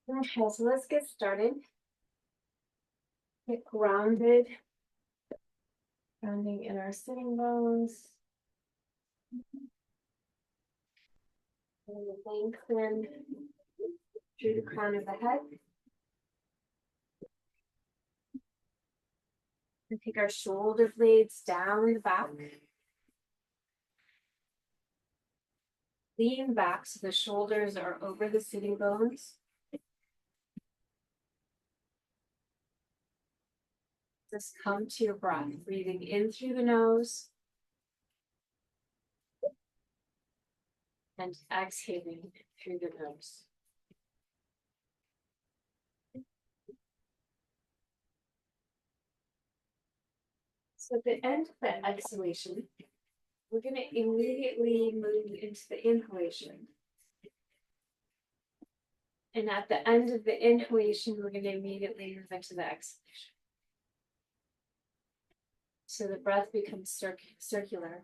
Okay, so let's get started. Get grounded, grounding in our sitting bones. And lengthen through the crown of the head. And take our shoulder blades down the back. Lean back so the shoulders are over the sitting bones. Just come to your breath, breathing in through the nose and exhaling through the nose. So at the end of the exhalation, we're going to immediately move into the inhalation. And at the end of the inhalation, we're going to immediately move into the exhalation. So the breath becomes circular.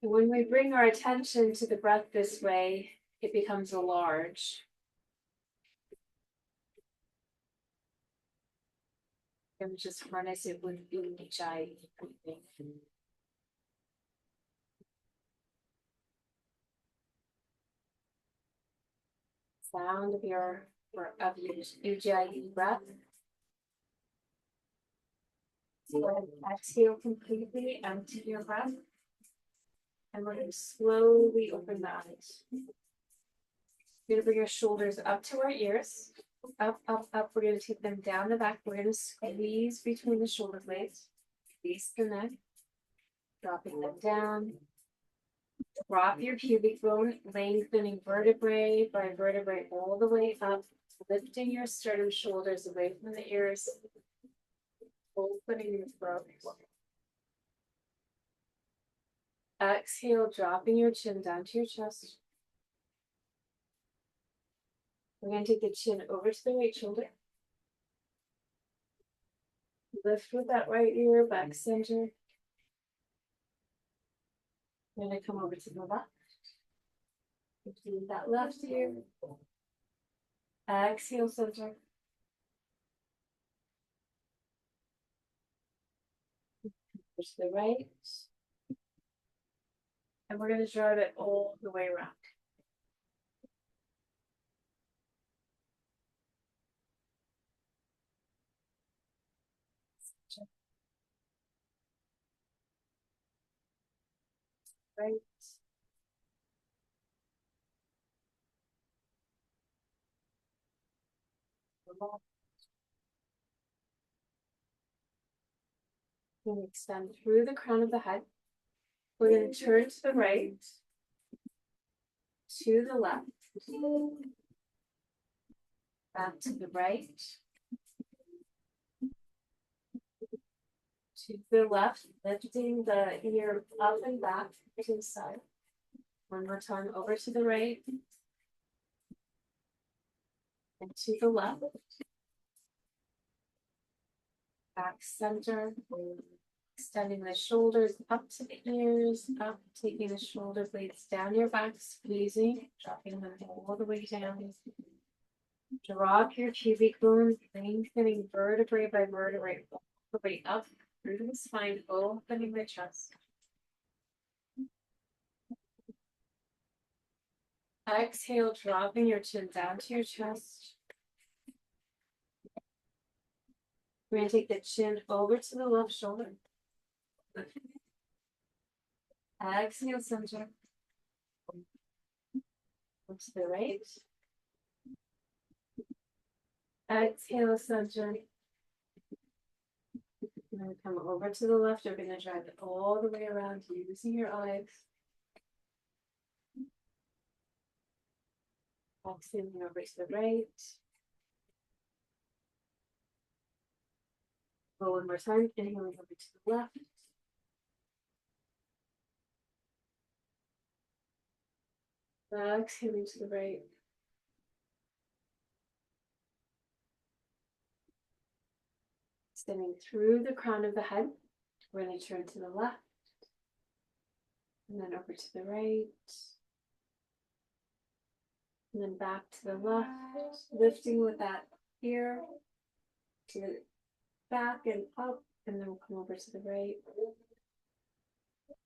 And when we bring our attention to the breath this way, it becomes a large. And just harness it with ujjayi breathing. Sound of your ujjayi breath. So exhale completely, empty your breath. And we're going to slowly open the eyes. We're going to bring our shoulders up to our ears. Up, up, up. We're going to take them down the back. We're going to squeeze between the shoulder blades. Release the neck. Dropping them down. Drop your pubic bone, lengthening vertebrae by vertebrae all the way up. Lifting your sternum, shoulders away from the ears. Opening your throat. Exhale, dropping your chin down to your chest. We're going to take the chin over to the right shoulder. Lift with that right ear, back center. We're going to come over to the left. Between that left ear. Exhale, center. Push the right. And we're going to drive it all the way around. Right. We're going to extend through the crown of the head. We're going to turn to the right, to the left, back to the right, to the left, lifting the ear up and back to the side. One more time, over to the right, and to the left. Back center, extending the shoulders up to the ears, up, taking the shoulder blades down your back, squeezing, dropping them all the way down. Drop your pubic bone, lengthening vertebrae by vertebrae, all the way up through the spine, opening the chest. Exhale, dropping your chin down to your chest. We're going to take the chin over to the left shoulder. Exhale, center. Up to the right. Exhale, center. We're going to come over to the left. We're going to drive it all the way around using your eyes. Exhaling over to the right. Go one more time. Inhaling over to the left. Exhaling to the right. Extending through the crown of the head. We're going to turn to the left. And then over to the right. And then back to the left, lifting with that here to the back and up, and then we'll come over to the right.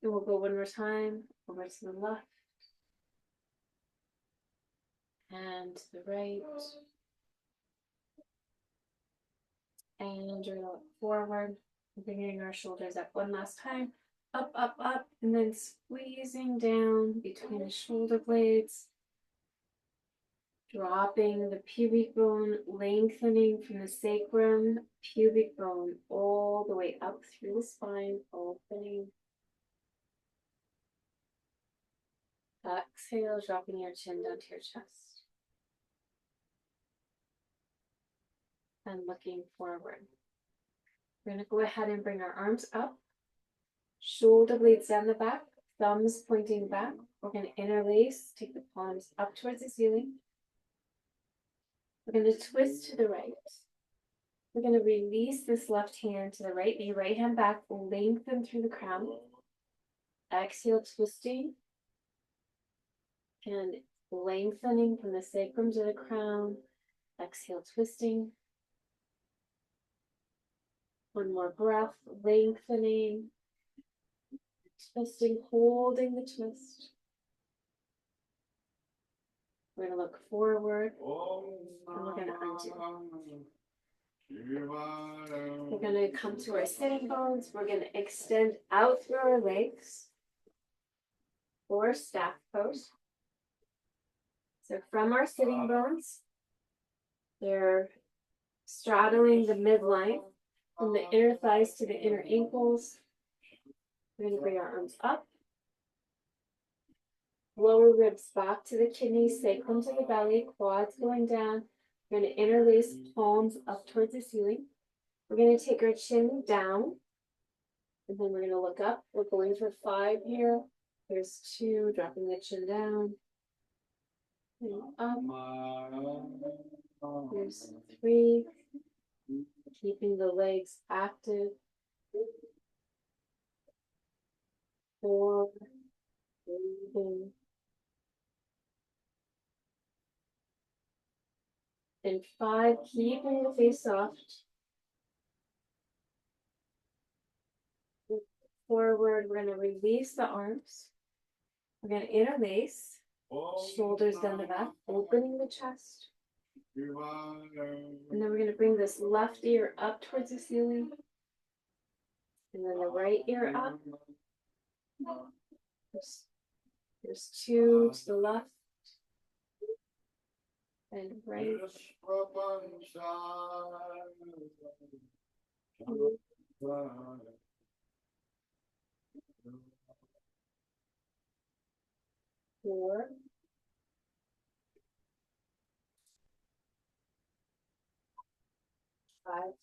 And we'll go one more time, over to the left. And to the right. And we're gonna look forward, bringing our shoulders up one last time. Up, up, up, and then squeezing down between the shoulder blades. Dropping the pubic bone, lengthening from the sacrum, pubic bone, all the way up through the spine, opening. Exhale, dropping your chin down to your chest. And looking forward. We're going to go ahead and bring our arms up. Shoulder blades down the back, thumbs pointing back. We're going to interlace, take the palms up towards the ceiling. We're going to twist to the right. We're going to release this left hand to the right, the right hand back, lengthen through the crown. Exhale, twisting. And lengthening from the sacrum to the crown. Exhale, twisting. One more breath, lengthening. Twisting, holding the twist. We're going to look forward. And we're going to undo. We're going to come to our sitting bones. We're going to extend out through our legs or staff pose. So from our sitting bones, they're straddling the midline from the inner thighs to the inner ankles. We're going to bring our arms up. Lower ribs back to the kidneys, sacrum to the belly, quads going down. We're going to interlace palms up towards the ceiling. We're going to take our chin down, and then we're going to look up. We're going for 5 here. There's 2, dropping the chin down. And up. There's 3. Keeping the legs active. 4. Breathing. And 5, keeping the face soft. Forward, we're going to release the arms. We're going to interlace. Shoulders down the back, opening the chest. And then we're going to bring this left ear up towards the ceiling. And then the right ear up. There's 2 to the left. And right. 4. 5.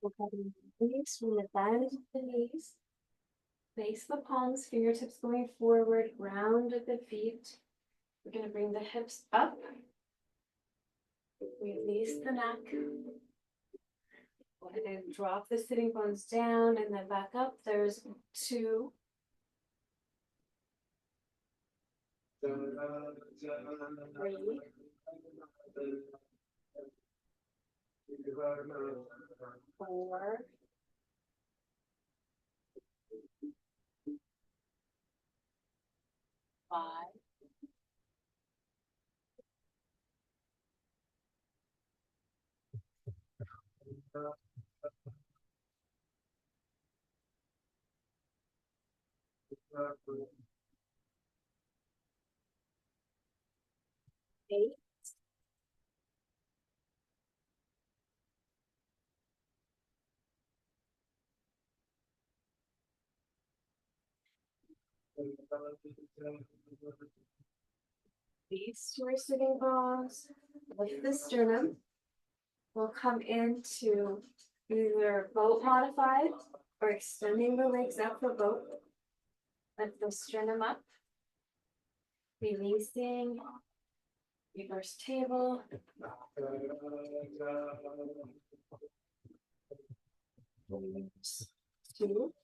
We'll have a release from the bend of the knees. Face the palms, fingertips going forward, round at the feet. We're going to bring the hips up. Release the neck. Go ahead and drop the sitting bones down and then back up. There's 2. 3. 4. 5. 8. 'These 2 are sitting bones. Lift the sternum. We'll come into either boat modified or extending the legs up for boat. Lift the sternum up. Releasing. Reverse table. 2.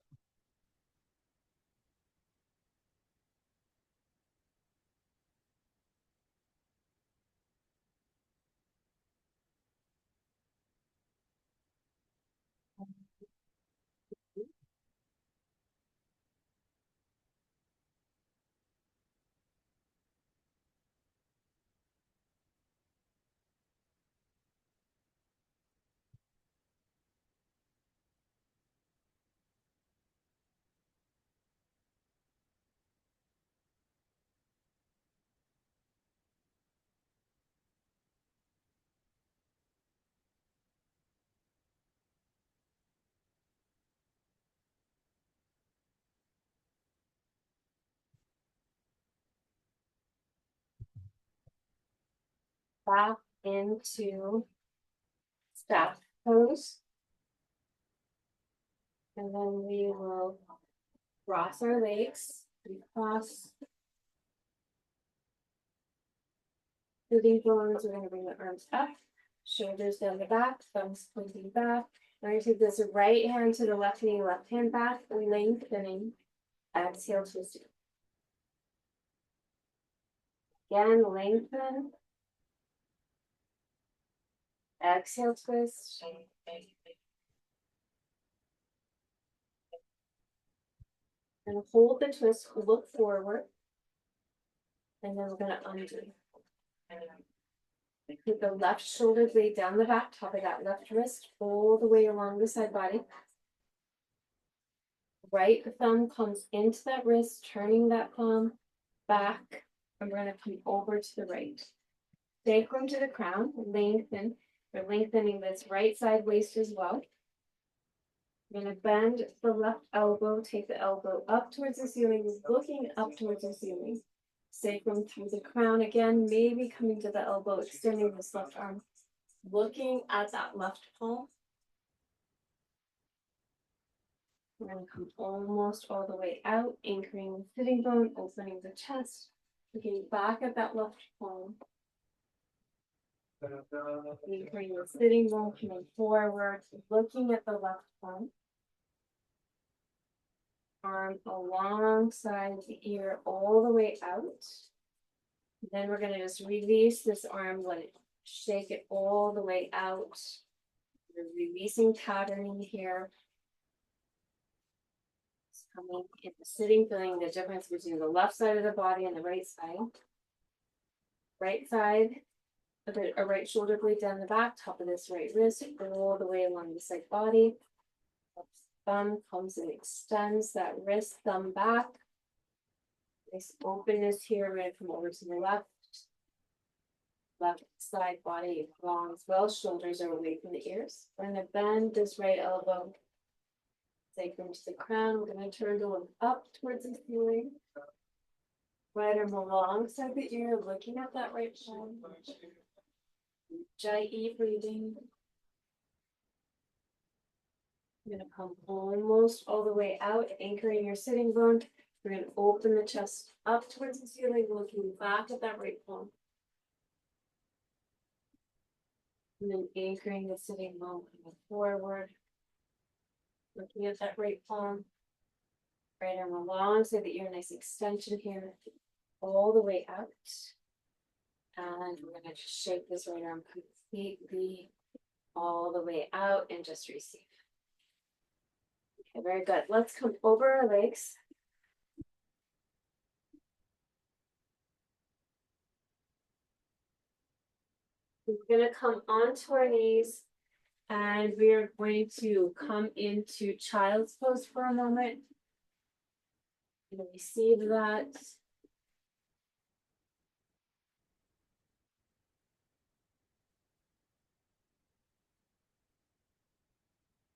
back into staff pose. And then we will cross our legs, cross sitting bones. We're going to bring the arms up, shoulders down the back, thumbs pointing back. We're going to take this right hand to the left knee, left hand back, lengthening. Exhale, twist. Again, lengthen. Exhale, twist. And hold the twist, look forward. And then we're going to undo. Keep the left shoulder blade down the back, top of that left wrist, all the way along the side body. Right thumb comes into that wrist, turning that thumb back. And we're going to come over to the right. Sacrum to the crown, lengthen. We're lengthening this right side waist as well. We're going to bend the left elbow, take the elbow up towards the ceiling, looking up towards the ceiling. Sacrum through the crown again, maybe coming to the elbow, extending this left arm, looking at that left palm. We're going to come almost all the way out, anchoring the sitting bone, opening the chest, looking back at that left palm. Anchoring the sitting bone, coming forward, looking at the left palm. Arm alongside the ear all the way out. Then we're going to just release this arm, let it shake it all the way out. We're releasing patterning here. It's coming in the sitting, feeling the difference between the left side of the body and the right side. Right side, a right shoulder blade down the back, top of this right wrist, all the way along the side body. Thumb comes and extends that wrist, thumb back. Nice openness here. We're going to come over to the left side body long as well. Shoulders are away from the ears. We're going to bend this right elbow, sacrum to the crown. We're going to turn to look up towards the ceiling. Right arm alongside the ear, looking at that right palm. Jai breathing. You're going to come almost all the way out, anchoring your sitting bone. We're going to open the chest up towards the ceiling, looking back at that right palm. And then anchoring the sitting bone, coming forward, looking at that right palm. Right arm alongside the ear, nice extension here, all the way out. And we're going to just shake this right arm completely all the way out and just receive. Okay, very good. Let's come over our legs. We're going to come onto our knees and we are going to come into child's pose for a moment. And receive that.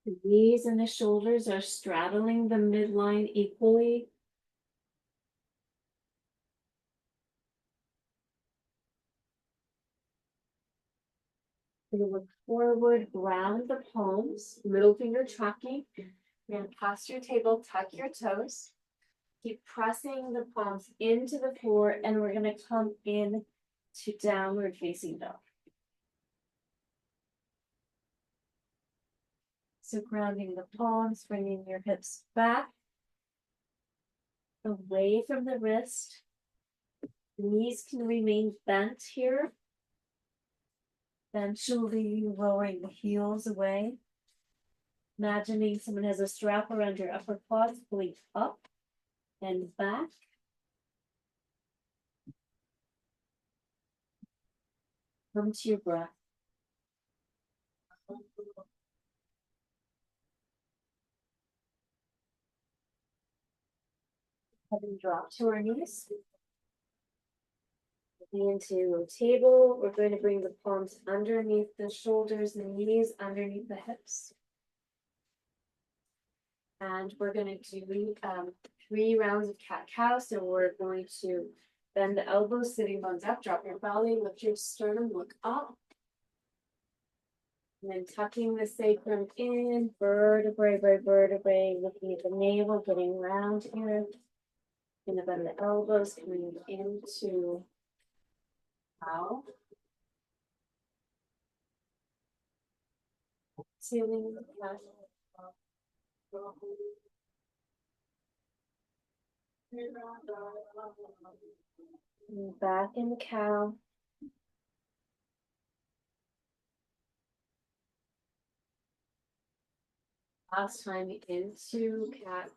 The knees and the shoulders are straddling the midline equally. We're going to look forward, ground the palms, middle finger tracking. You're going to pass your table, tuck your toes. Keep pressing the palms into the floor, and we're going to come in to downward facing dog. So grounding the palms, bringing your hips back, away from the wrist. Knees can remain bent here. Eventually lowering the heels away. Imagining someone has a strap around your upper quads, pulling up and back. Come to your breath. Having dropped to our knees. Into a table, we're going to bring the palms underneath the shoulders, the knees underneath the hips. And we're going to do 3 rounds of cat-cow. So we're going to Bend the elbows, sitting bones up, drop your belly, lift your sternum, look up. And then tucking the sacrum in, vertebrae by vertebrae, looking at the navel, getting round here. Gonna bend the elbows, coming into cow. Ceiling, and back in the cow. Last time into cat.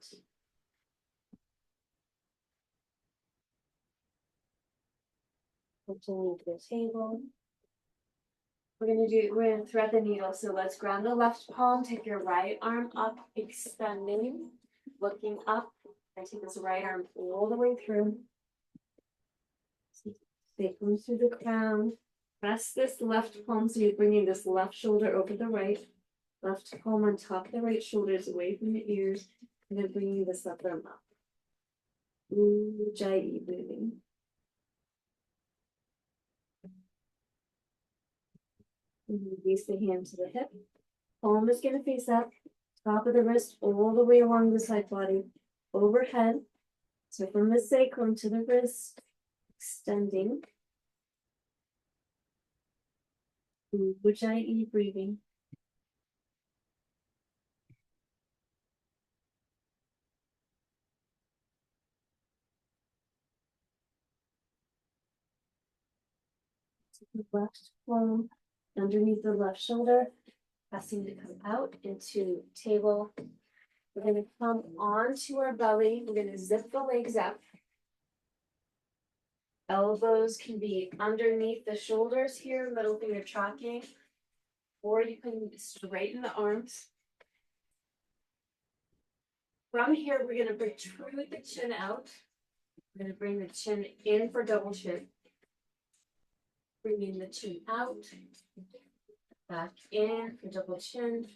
Continue to the table. We're gonna thread the needle. So let's ground the left palm, take your right arm up, extending, looking up. I take this right arm all the way through. Sacrum through the crown. Press this left palm so you're bringing this left shoulder over the right. Left palm on top of the right shoulders, away from the ears, and then bringing this left arm up. Ujjayi breathing. Release the hand to the hip. Palm is going to face up. Top of the wrist all the way along the side body. Overhead. So from the sacrum to the wrist. Extending. Ujjayi breathing. Left palm underneath the left shoulder. Pressing to come out into table. We're going to come onto our belly. We're going to zip the legs up. Elbows can be underneath the shoulders here, middle finger tracking, or you can straighten the arms. From here, we're going to protrude the chin out. We're going to bring the chin in for double chin. Bringing the chin out, back in for double chin,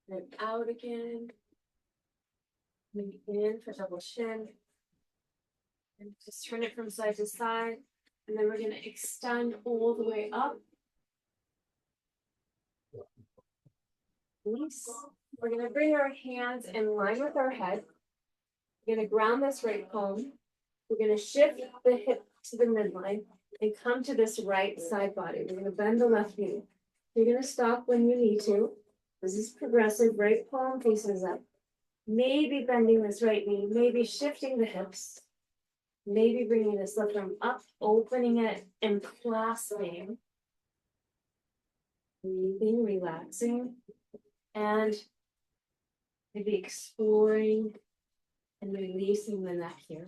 then out again. Bring in for double chin. And just turn it from side to side. And then we're going to extend all the way up. Release. We're going to bring our hands in line with our head. We're going to ground this right palm. We're going to shift the hip to the midline and come to this right side body. We're going to bend the left knee. You're going to stop when you need to. This is progressive. Right palm faces up. Maybe bending this right knee. Maybe shifting the hips. Maybe bringing this left arm up, opening it and clasping. Breathing, relaxing. And maybe exploring and releasing the neck here.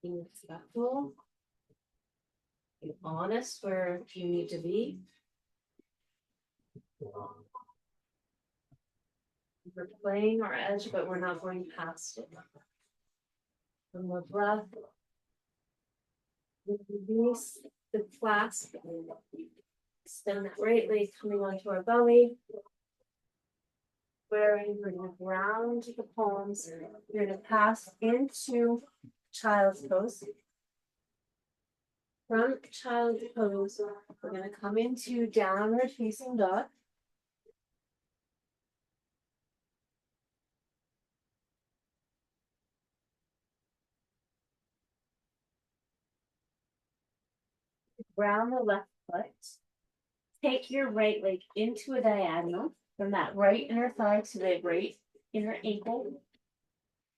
Being respectful. Be honest where you need to be. We're playing our edge, but we're not going past it. One more breath. Release the clasp. Extend that right leg coming onto our belly. We're going to ground the palms. We're going to pass into child's pose. From child's pose, we're going to come into downward facing dog. Ground the left foot. Take your right leg into a diagonal from that right inner thigh to the right inner ankle.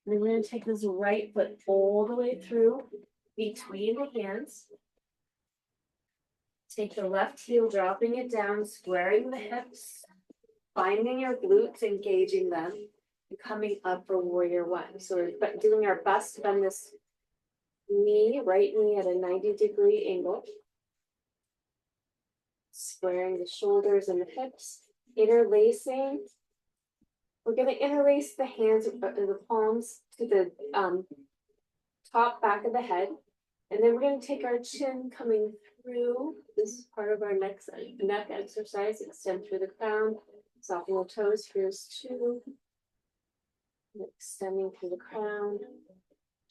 And then we're going to take this right foot all the way through between the hands. Take the left heel, dropping it down, squaring the hips, finding your glutes, engaging them, and coming up for warrior one. So we're doing our best to bend this knee, right knee at a 90-degree angle. Squaring the shoulders and the hips, interlacing. We're going to interlace the hands, the palms to the top back of the head. And then we're going to take our chin coming through. This is part of our neck exercise. Extend through the crown, soften the toes. Here's two. Extending through the crown,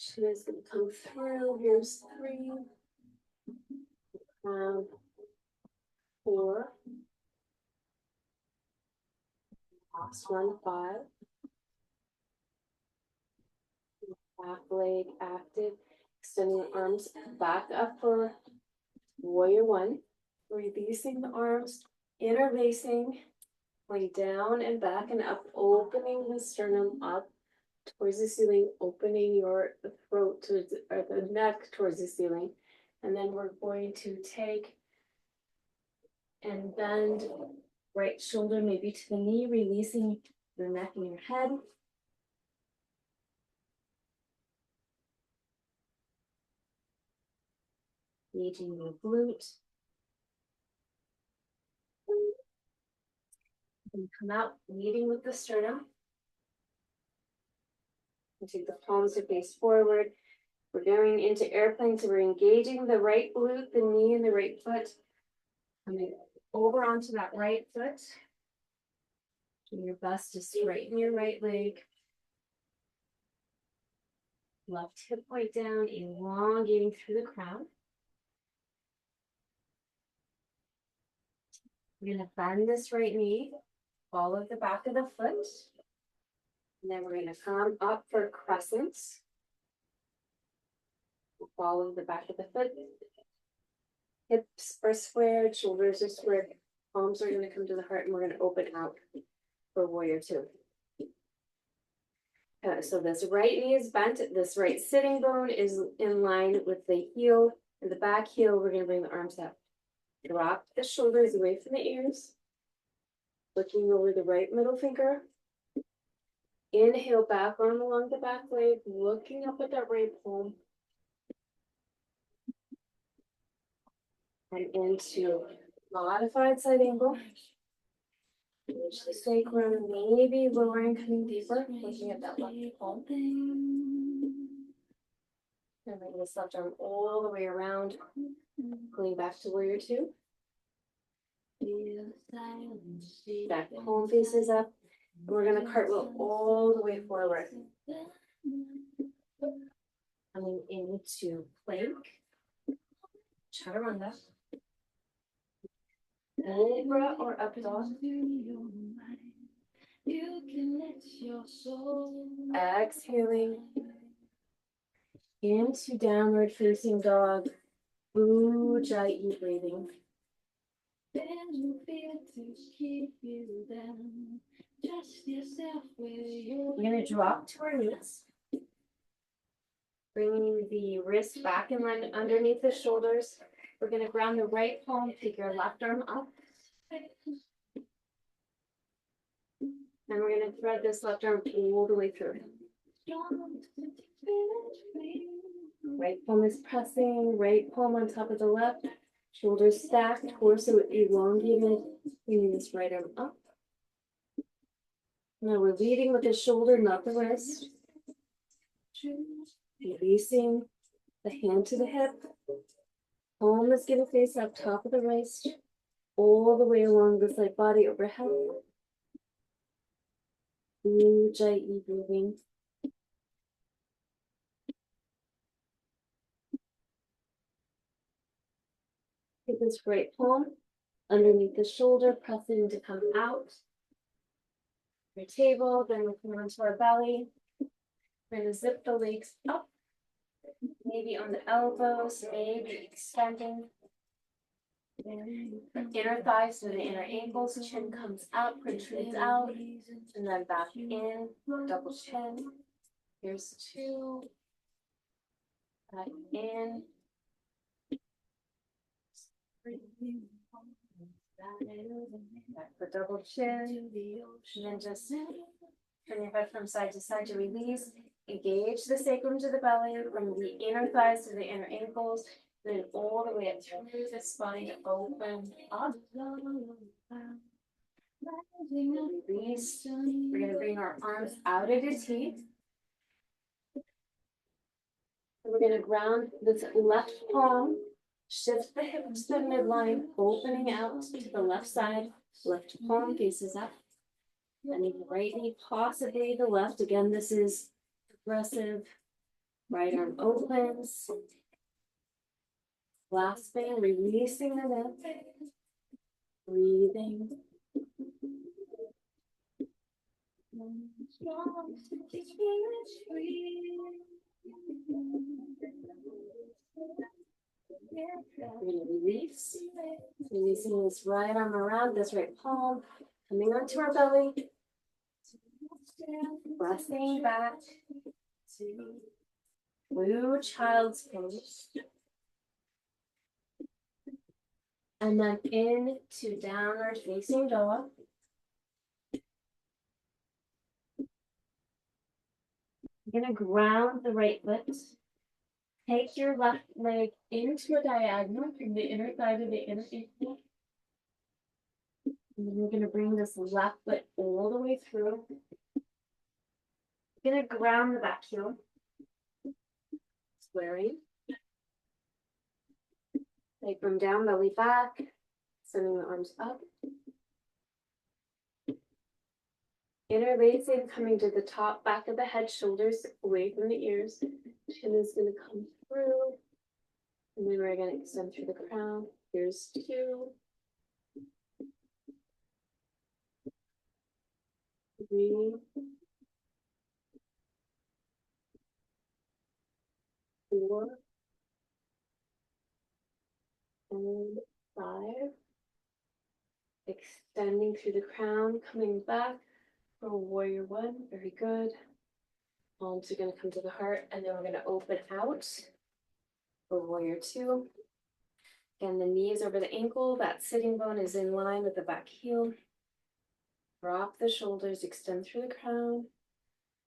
Two is going to come through. Here's 3. Round 4. Last one, 5. Back leg active. Extending the arms back up for warrior 1. Releasing the arms, interlacing, going down and back and up, opening the sternum up towards the ceiling, opening your throat to or the neck towards the ceiling. And then we're going to take and bend right shoulder maybe to the knee, releasing your neck and your head. Engaging your glute. And come out, leading with the sternum. And take the palms to face forward. We're going into airplane, so we're engaging the right glute, the knee, and the right foot. Coming over onto that right foot. Do your best to straighten your right leg. Left hip point down, elongating through the crown. We're going to bend this right knee, follow the back of the foot. And then we're going to come up for crescents. Follow the back of the foot. Hips are squared, shoulders are squared, palms are going to come to the heart, and we're going to open out for warrior 2. So this right knee is bent, this right sitting bone is in line with the heel, and the back heel, we're going to bring the arms up. Drop the shoulders away from the ears, looking over the right middle finger. Inhale, back arm along the back leg, looking up at that right palm. And into modified side angle. Reach the sacrum, maybe lowering, coming deeper, looking at that left palm. And bring this left arm all the way around, going back to warrior 2. Back palm faces up. And we're going to cartwheel all the way forward. Coming into plank. Chaturanga. Cobra or up dog. Exhaling into downward facing dog. Ujjayi breathing. We're going to drop to our knees. Bringing the wrist back in line underneath the shoulders. We're going to ground the right palm, take your left arm up. And we're going to thread this left arm all the way through. Right palm is pressing, right palm on top of the left. Shoulders stacked, torso elongated. Bringing this right arm up. Now we're leading with the shoulder, not the wrist. Releasing the hand to the hip. Palm is going to face up top of the wrist, all the way along the side body overhead. Ujjayi breathing. Take this right palm underneath the shoulder, pressing to come out. Your table, then we come onto our belly. We're going to zip the legs up, maybe on the elbows, maybe extending. Inner thighs to the inner ankles, chin comes out, protrudes out, and then back in, double chin. Here's 2. Back in. Back for double chin. And then just turn your head from side to side to release. Engage the sacrum to the belly, from the inner thighs to the inner ankles, then all the way up through the spine, open up. Release. We're going to bring our arms out at a T. And we're going to ground this left palm, shift the hips to the midline, opening out to the left side. Left palm faces up. And the right knee, possibly the left. Again, this is progressive Right arm opens. Clasping, releasing the neck. Breathing. We're going to release. Releasing this right arm around this right palm. Coming onto our belly. Pressing back to blue child's pose. And then into downward facing dog. You're going to ground the right foot. Take your left leg into a diagonal from the inner thigh to the inner ankle. And then we're going to bring this left foot all the way through. You're going to ground the back heel. Squaring. Sacrum down, belly back. Sending the arms up. Interlacing, coming to the top, back of the head, shoulders away from the ears. Chin is going to come through. And then we're going to extend through the crown. Here's 2. 3. 4. And 5. Extending through the crown, coming back for warrior 1. Very good. Palms are going to come to the heart, and then we're going to open out for warrior 2. Again, the knees over the ankle. That sitting bone is in line with the back heel. Drop the shoulders, extend through the crown.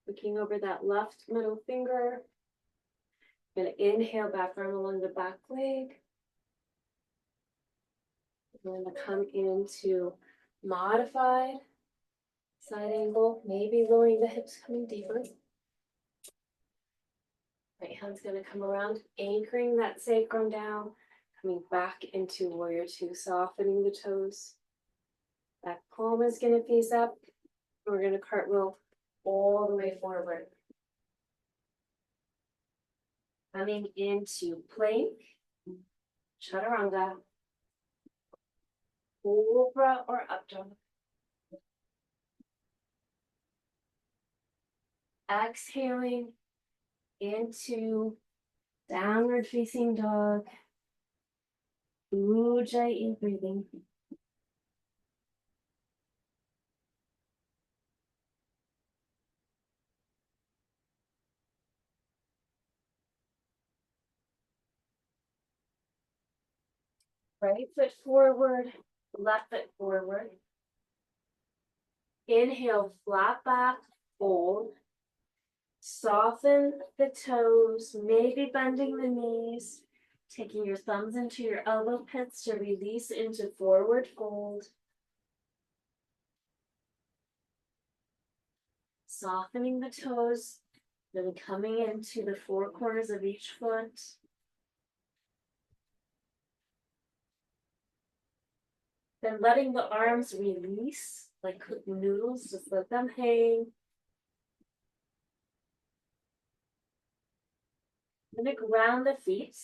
Looking over that left middle finger. Going to inhale, back arm along the back leg. We're going to come into modified side angle, maybe lowering the hips, coming deeper. Right hand's going to come around, anchoring that sacrum down, coming back into warrior 2, softening the toes. That palm is going to face up. We're going to cartwheel all the way forward. Coming into plank, chaturanga, cobra or up dog. Exhaling into downward facing dog. Ujjayi breathing. Right foot forward, left foot forward. Inhale, flat back, fold. Soften the toes, maybe bending the knees. Taking your thumbs into your elbow pits to release into forward fold. Softening the toes, then coming into the 4 corners of each foot. Then letting the arms release like cooking noodles, just let them hang. I'm going to ground the feet,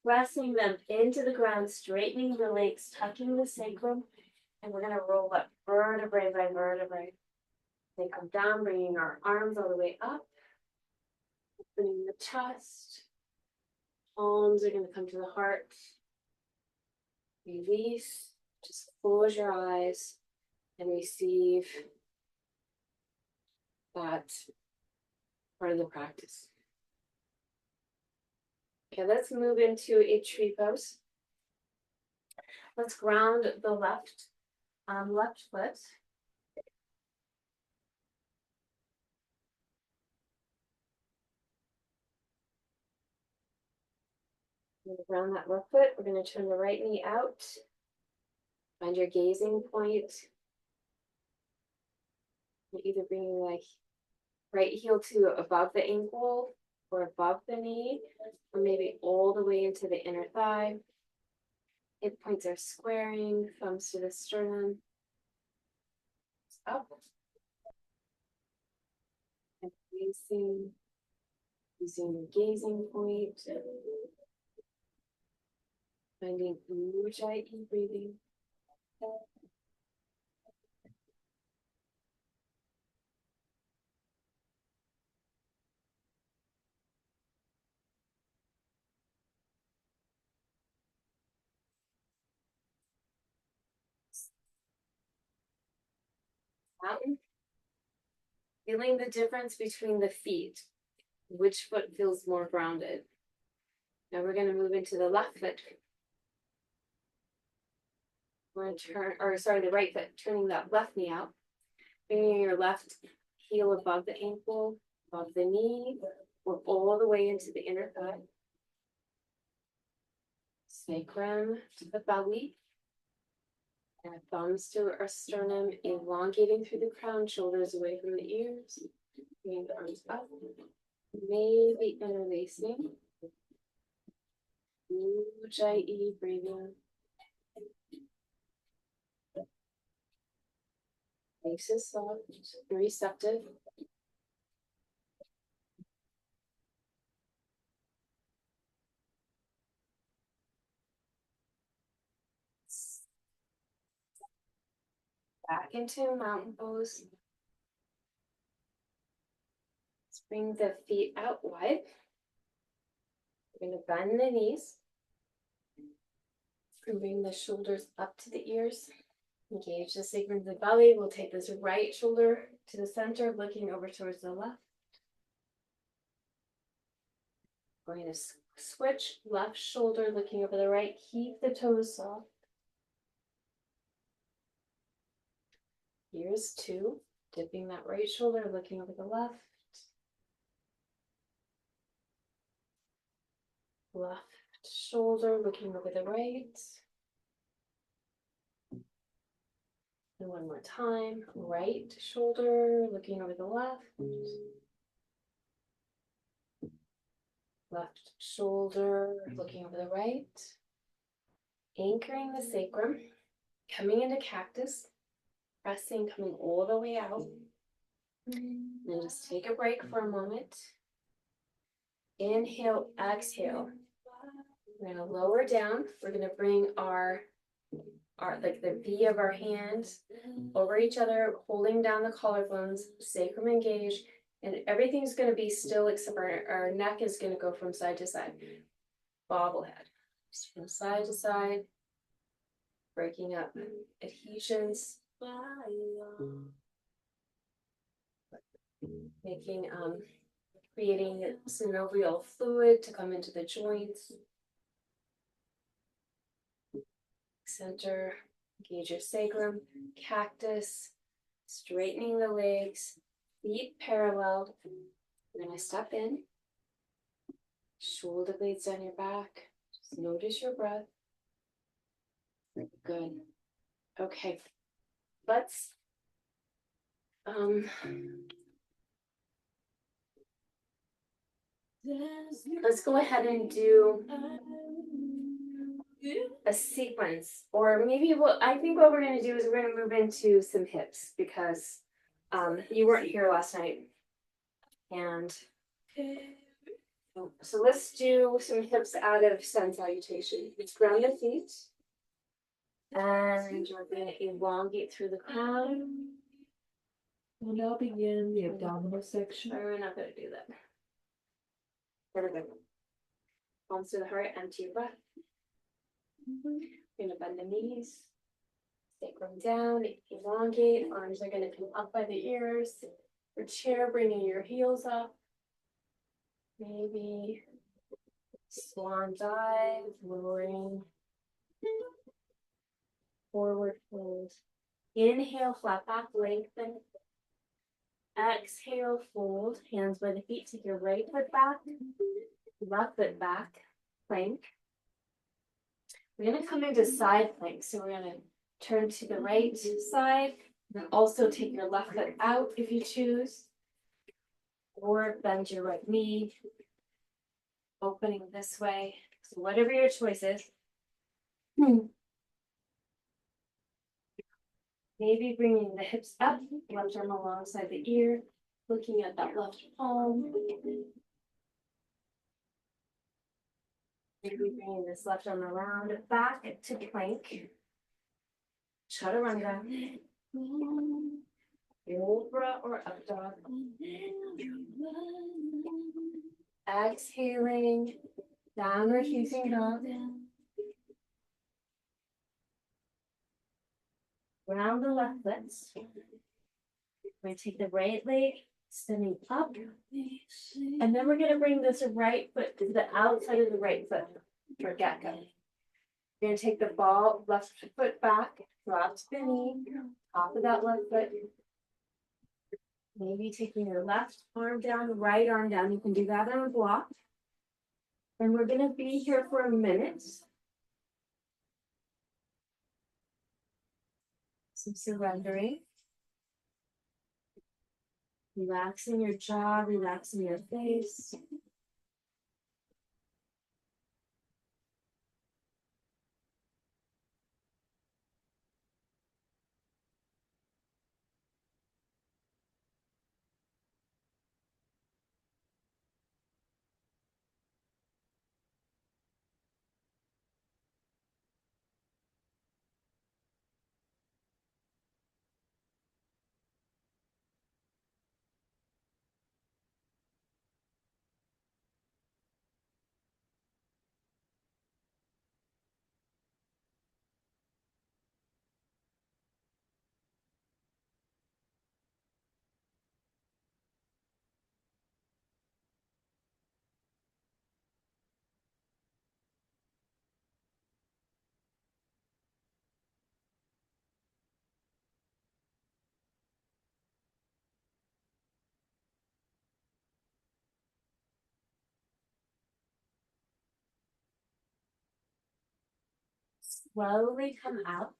pressing them into the ground, straightening the legs, tucking the sacrum, and we're going to roll up vertebrae by vertebrae. They come down, bringing our arms all the way up, opening the chest. Palms are going to come to the heart. Release. Just close your eyes and receive that part of the practice. Okay, let's move into a tree pose. Let's ground the left foot. Ground that left foot. We're going to turn the right knee out. Find your gazing point. You're either bringing the right heel to above the ankle or above the knee, or maybe all the way into the inner thigh. Hip points are squaring, thumbs to the sternum. Up. And releasing. Using your gazing point. Finding Ujjayi breathing. Mountain. Feeling the difference between the feet. Which foot feels more grounded? Now we're going to move into the left foot. We're going to turn, or sorry, the right foot, turning that left knee out. Bringing your left heel above the ankle, above the knee. We're all the way into the inner thigh. Sacrum to the belly. And thumbs to our sternum, elongating through the crown, shoulders away from the ears. Bringing the arms up. Maybe interlacing. Ujjayi breathing. Face is soft, receptive. Back into mountain pose. Let's bring the feet out wide. We're going to bend the knees. And bring the shoulders up to the ears. Engage the sacrum of the belly. We'll take this right shoulder to the center, looking over towards the left. Going to switch left shoulder, looking over the right. Keep the toes soft. Here's two. Dipping that right shoulder, looking over the left. Left shoulder, looking over the right. And one more time. Right shoulder, looking over the left. Left shoulder, looking over the right. Anchoring the sacrum. Coming into cactus. Pressing, coming all the way out. Then just take a break for a moment. Inhale, exhale. We're going to lower down. We're going to bring our like the V of our hands over each other, holding down the collarbones, sacrum engaged, and everything's going to be still except our neck is going to go from side to side. Bobblehead. Just from side to side, breaking up adhesions. Making, creating synovial fluid to come into the joints. Center, engage your sacrum, cactus, straightening the legs, feet parallel. We're going to step in, shoulder blades down your back. Just notice your breath. Good. Okay, let's go ahead and do a sequence, or maybe I think what we're going to do is we're going to move into some hips because you weren't here last night, and so let's do some hips out of sun salutation. Let's ground the feet, and we're going to elongate through the crown. We'll now begin the abdominal section. We're not going to do that. There we go. Palms to the heart, empty your breath. We're going to bend the knees, sacrum down, elongate. Arms are going to come up by the ears. For chair, bringing your heels up. Maybe swan dive, lowering. Forward fold. Inhale, flat back, lengthen. Exhale, fold. Hands by the feet. Take your right foot back, left foot back, plank. We're going to come into side plank. So we're going to turn to the right side. And also take your left foot out if you choose. Or bend your right knee. Opening this way. So whatever your choice is. Maybe bringing the hips up, left arm alongside the ear, looking at that left palm. Maybe bringing this left arm around, back to plank. Chaturanga. Cobra or up dog. Exhaling, downward facing dog. Round the left foot. We're gonna take the right leg, extending up. And then we're gonna bring this right foot to the outside of the right foot for gecko. We're gonna take the ball, left foot back, drop to the knee, top of that left foot. Maybe taking your left arm down, right arm down. You can do that on a block. And we're gonna be here for a minute. Some surrendering. Relaxing your jaw, relaxing your face. Slowly come out.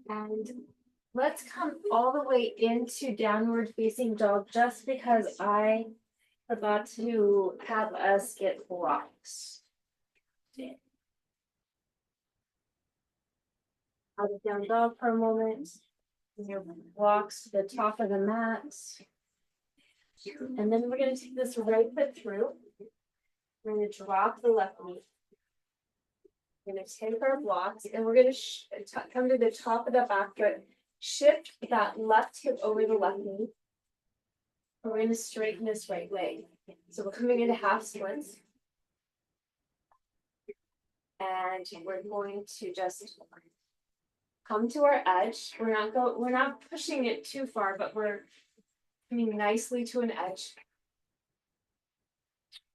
And let's come all the way into downward facing dog just because I forgot to have us get blocks. Out of down dog for a moment. Your blocks to the top of the mat. And then we're going to take this right foot through. We're going to drop the left knee. We're going to take our blocks and we're going to come to the top of the back foot. Shift that left hip over the left knee. We're going to straighten this right leg. So we're coming into half splits. And we're going to just come to our edge. We're not pushing it too far, but we're coming nicely to an edge.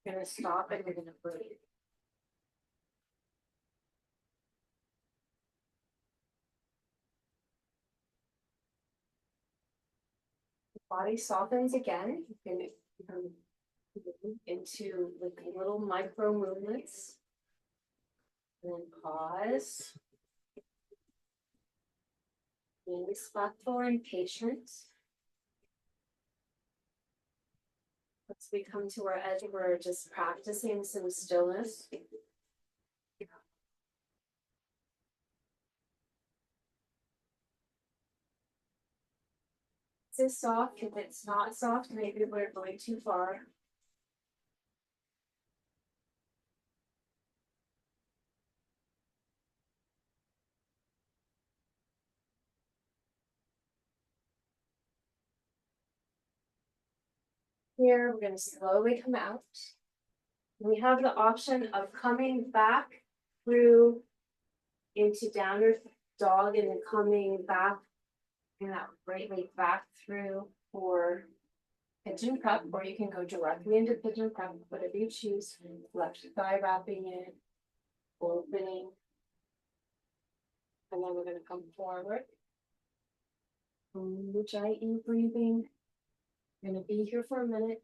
We're going to stop and we're going to breathe. Body softens again. You can move into like little micro movements. And then pause. Being respectful and patient. Once we come to our edge, we're just practicing some stillness. It's soft. If it's not soft, maybe we're going too far. Here, we're going to slowly come out. We have the option of coming back through into downward dog and then coming back and that right leg back through for pigeon prep, or you can go directly into pigeon prep, whatever you choose. Left thigh wrapping it, opening, and then we're going to come forward. Ujjayi breathing. We're going to be here for a minute.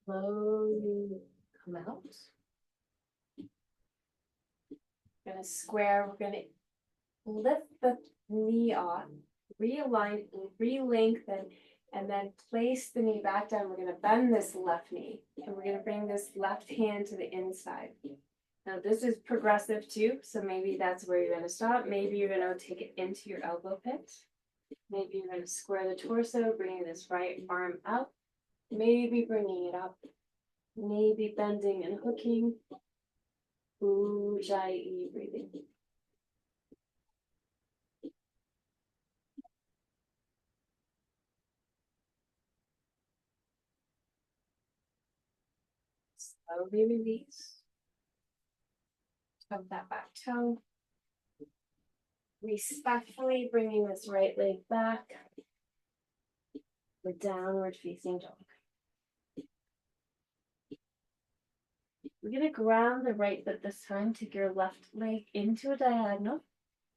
Slowly come out. Gonna square, we're gonna lift the knee off, realign, re-lengthen, and then place the knee back down. We're gonna bend this left knee, and we're gonna bring this left hand to the inside. Now this is progressive too, so maybe that's where you're gonna stop. Maybe you're gonna take it into your elbow pit. Maybe you're gonna square the torso, bringing this right arm out. Maybe bringing it up. Maybe bending and hooking. Ujjayi breathing. Slowly release. Of that back toe. Respectfully bringing this right leg back. The downward facing dog. We're going to ground the right foot this time. Take your left leg into a diagonal.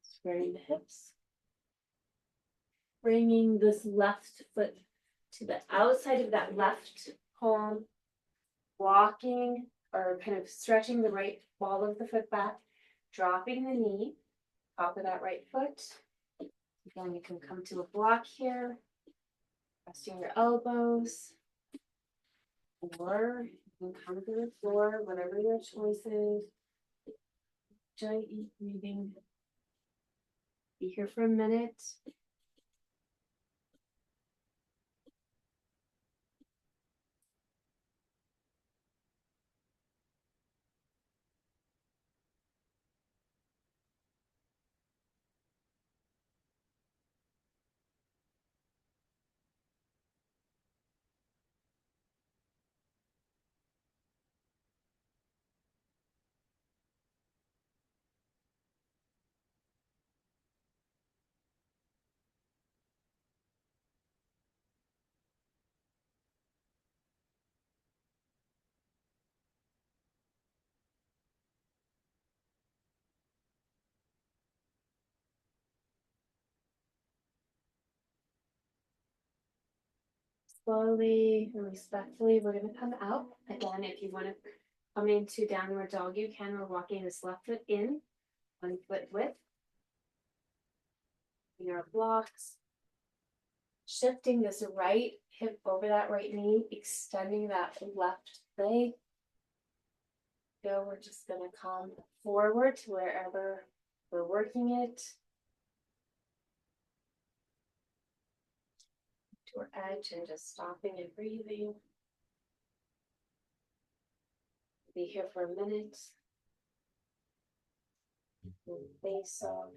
Squaring the hips. Bringing this left foot to the outside of that left palm. Walking or kind of stretching the right ball of the foot back. Dropping the knee. Top of that right foot. Again, you can come to a block here. Resting your elbows. Or you can come to the floor, whatever your choice is. Giant breathing. Be here for a minute. Slowly and respectfully, we're going to come out. Again, if you want to come into downward dog, you can. We're walking this left foot in, 1 foot width. In our blocks. Shifting this right hip over that right knee, extending that left leg. So we're just going to come forward to wherever we're working it. To our edge and just stopping and breathing. Be here for a minute. Face soft.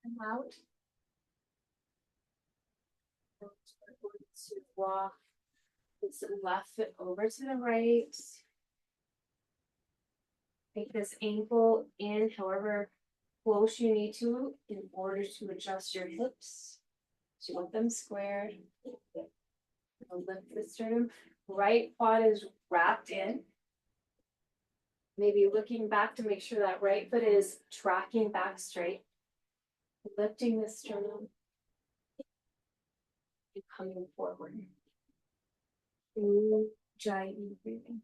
Come out. And we're going to walk this left foot over to the right. Take this ankle in however close you need to in order to adjust your hips. So you want them squared. Lift the sternum. Right quad is wrapped in. Maybe looking back to make sure that right foot is tracking back straight. Lifting the sternum. And coming forward. Giant breathing.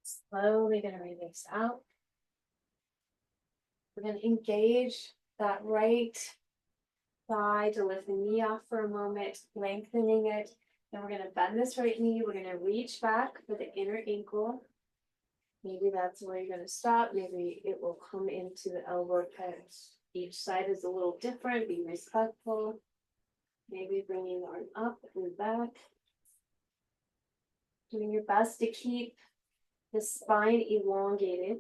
Slowly gonna release out. We're gonna engage that right thigh to lift the knee off for a moment, lengthening it. Then we're gonna bend this right knee. We're gonna reach back for the inner ankle. Maybe that's where you're gonna stop. Maybe it will come into the elbow pit. Each side is a little different. Be respectful. Maybe bringing the arm up and back. Doing your best to keep the spine elongated.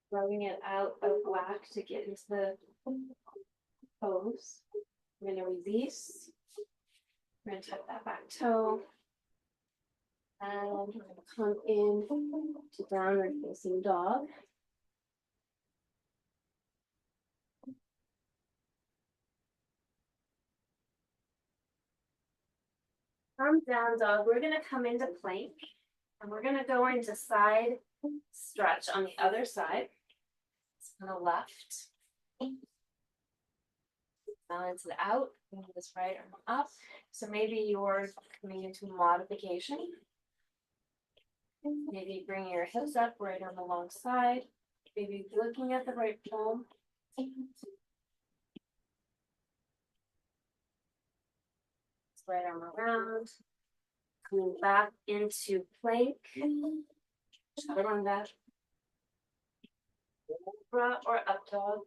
Throwing it out of whack to get into the pose. We're going to release. We're going to tuck that back toe. And we're going to come in to downward facing dog. Arms down dog. We're going to come into plank. And we're going to go into side stretch on the other side. It's on the left. Balance it out. Move this right arm up. So maybe you're coming into modification. Maybe bring your hips up, right arm alongside. Maybe looking at the right palm. Right arm around. Coming back into plank. Chaturanga back. Cobra or up dog.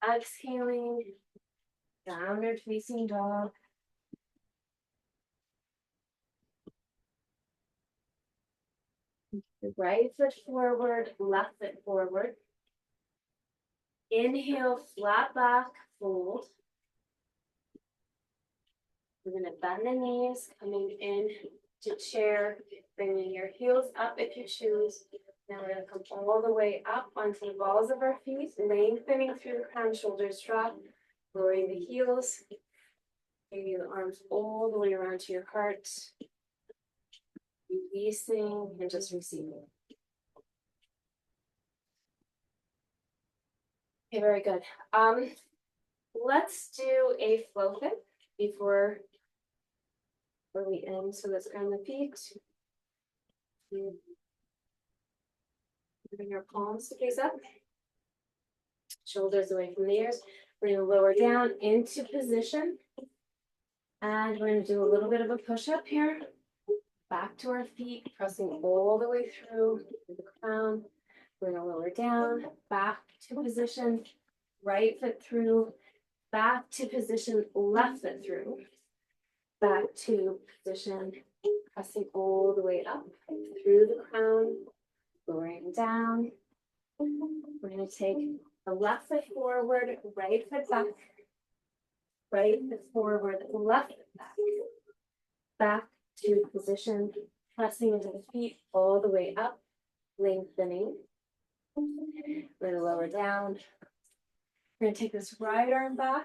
Exhaling. Downward facing dog. Right foot forward, left foot forward. Inhale, flat back, fold. We're going to bend the knees, coming in to chair, bringing your heels up if you choose. Now we're going to come all the way up onto the balls of our feet, lengthening through the crown, shoulders drop, lowering the heels, bringing the arms all the way around to your heart, releasing and just receiving. Okay, very good. Let's do a flow fit before we end. So let's ground the feet. Bring your palms to face up. Shoulders away from the ears. We're going to lower down into position. And we're going to do a little bit of a push-up here. Back to our feet, pressing all the way through the crown. We're going to lower down, back to position, right foot through, back to position, left foot through, back to position, pressing all the way up through the crown, lowering down. We're going to take the left foot forward, right foot back, right foot forward, left foot back, back to position, pressing into the feet all the way up, lengthening. We're going to lower down. We're going to take this right arm back,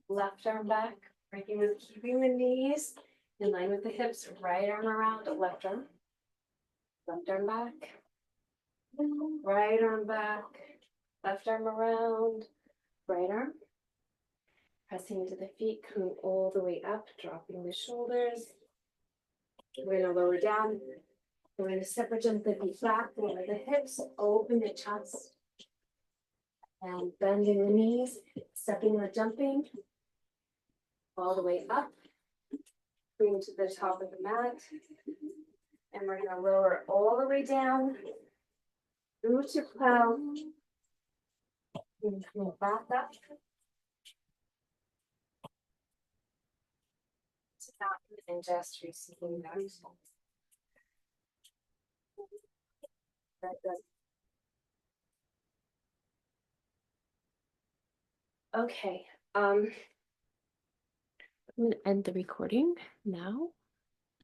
left arm back, breaking with keeping the knees in line with the hips, right arm around, left arm back, right arm back, left arm around, right arm. Pressing into the feet, coming all the way up, dropping the shoulders. We're going to lower down. We're going to separate jump the feet back, lower the hips, open the chest. And bending the knees, stepping or jumping all the way up. Bring to the top of the mat. And we're going to lower all the way down through to plow. And come back up. Stop and just receiving those. Very good. Okay. I'm going to end the recording now.